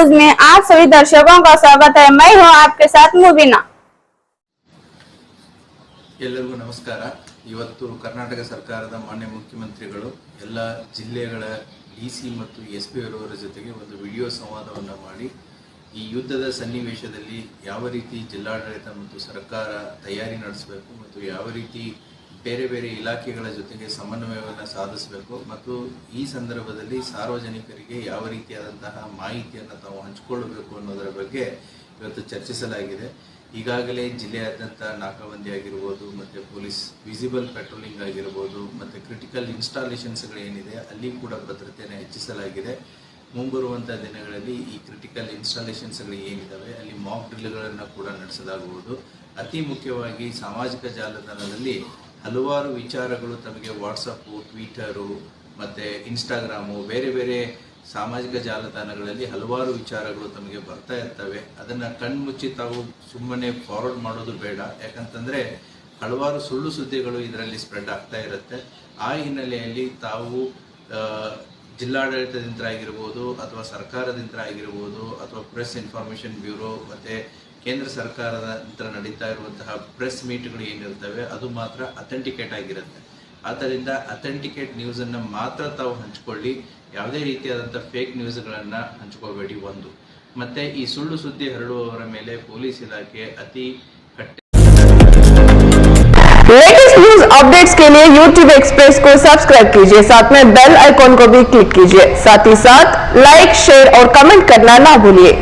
News में आप सभी दर्शकों का स्वागत है। मैं हूं आपके साथ मुबीना। ಎಲ್ಲರಿಗೂ ನಮಸ್ಕಾರ। ಇವತ್ತು ಕರ್ನಾಟಕ ಸರ್ಕಾರದ ಮಾನ್ಯ ಮುಖ್ಯಮಂತ್ರಿಗಳು ಎಲ್ಲ ಜಿಲ್ಲೆಗಳ ಡಿಸಿ ಮತ್ತು ಎಸ್ಪಿ ಅವರ ಜೊತೆಗೆ ಒಂದು ವಿಡಿಯೋ ಸಂವಾದವನ್ನು ಮಾಡಿ ಈ ಯುದ್ಧದ ಸನ್ನಿವೇಶದಲ್ಲಿ ಯಾವ ರೀತಿ ಜಿಲ್ಲಾಡಳಿತ ಮತ್ತು ಸರ್ಕಾರ ತಯಾರಿ ನಡೆಸಬೇಕು ಮತ್ತು ಯಾವ ರೀತಿ ಬೇರೆ ಬೇರೆ ಇಲಾಖೆಗಳ ಜೊತೆಗೆ ಸಮನ್ವಯವನ್ನು ಸಾಧಿಸಬೇಕು ಮತ್ತು ಈ ಸಂದರ್ಭದಲ್ಲಿ ಸಾರ್ವಜನಿಕರಿಗೆ ಯಾವ ರೀತಿಯಾದಂತಹ ಮಾಹಿತಿಯನ್ನು ತಾವು ಹಂಚಿಕೊಳ್ಳಬೇಕು ಅನ್ನೋದರ ಬಗ್ಗೆ ಇವತ್ತು ಚರ್ಚಿಸಲಾಗಿದೆ। ಈಗಾಗಲೇ ಜಿಲ್ಲೆಯಾದ್ಯಂತ ನಾಕಾಬಂದಿ ಆಗಿರ್ಬೋದು ಮತ್ತು ಪೊಲೀಸ್ ವಿಸಿಬಲ್ ಪೆಟ್ರೋಲಿಂಗ್ ಆಗಿರ್ಬೋದು ಮತ್ತು ಕ್ರಿಟಿಕಲ್ ಇನ್ಸ್ಟಾಲೇಷನ್ಸ್ಗಳು ಏನಿದೆ ಅಲ್ಲಿ ಕೂಡ ಭದ್ರತೆಯನ್ನು ಹೆಚ್ಚಿಸಲಾಗಿದೆ। ಮುಂಬರುವಂಥ ದಿನಗಳಲ್ಲಿ ಈ ಕ್ರಿಟಿಕಲ್ ಇನ್ಸ್ಟಾಲೇಷನ್ಸ್ಗಳು ಏನಿದ್ದಾವೆ ಅಲ್ಲಿ ಮಾಕ್ ಡ್ರಿಲ್ಗಳನ್ನು ಕೂಡ ನಡೆಸಲಾಗುವುದು। ಅತಿ ಮುಖ್ಯವಾಗಿ ಸಾಮಾಜಿಕ ಜಾಲತಾಣದಲ್ಲಿ ಹಲವಾರು ವಿಚಾರಗಳು ತಮಗೆ ವಾಟ್ಸಪ್ಪು, ಟ್ವಿಟರು ಮತ್ತು ಇನ್ಸ್ಟಾಗ್ರಾಮು ಬೇರೆ ಬೇರೆ ಸಾಮಾಜಿಕ ಜಾಲತಾಣಗಳಲ್ಲಿ ಹಲವಾರು ವಿಚಾರಗಳು ತಮಗೆ ಬರ್ತಾ ಇರ್ತವೆ। ಅದನ್ನು ಕಣ್ಮುಚ್ಚಿ ತಾವು ಸುಮ್ಮನೆ ಫಾರ್ವರ್ಡ್ ಮಾಡೋದು ಬೇಡ, ಯಾಕಂತಂದರೆ ಹಲವಾರು ಸುಳ್ಳು ಸುದ್ದಿಗಳು ಇದರಲ್ಲಿ ಸ್ಪ್ರೆಡ್ ಆಗ್ತಾ ಇರುತ್ತೆ। ಆ ಹಿನ್ನೆಲೆಯಲ್ಲಿ ತಾವು ಜಿಲ್ಲಾಡಳಿತದಿಂದ ಆಗಿರ್ಬೋದು ಅಥವಾ ಸರ್ಕಾರದಿಂದ ಆಗಿರ್ಬೋದು ಅಥವಾ ಪ್ರೆಸ್ ಇನ್ಫಾರ್ಮೇಷನ್ ಬ್ಯೂರೋ ಮತ್ತು ಕೇಂದ್ರ ಸರ್ಕಾರದ ನಂತರ ನಡೀತಾ ಇರುವಂತಹ ಪ್ರೆಸ್ ಮೀಟ್ಗಳು ಏನಿರ್ತವೆ ಅದು ಮಾತ್ರ ಅಥೆಂಟಿಕೇಟ್ ಆಗಿರುತ್ತೆ। ಆದ್ದರಿಂದ ಅಥೆಂಟಿಕೇಟ್ ನ್ಯೂಸನ್ನು ಮಾತ್ರ ತಾವು ಹಂಚ್ಕೊಳ್ಳಿ, ಯಾವುದೇ ರೀತಿಯಾದಂಥ ಫೇಕ್ ನ್ಯೂಸ್ಗಳನ್ನು ಹಂಚ್ಕೋಬೇಡಿ ಒಂದು। ಮತ್ತು ಈ ಸುಳ್ಳು ಸುದ್ದಿ ಹರಡುವವರ ಮೇಲೆ ಪೊಲೀಸ್ ಇಲಾಖೆ ಅತಿ लेटेस्ट न्यूज अपडेट्स के लिए YouTube एक्सप्रेस को सब्सक्राइब कीजिए, साथ में बेल आइकॉन को भी क्लिक कीजिए। साथ ही साथ लाइक, शेयर और कमेंट करना ना भूलिए।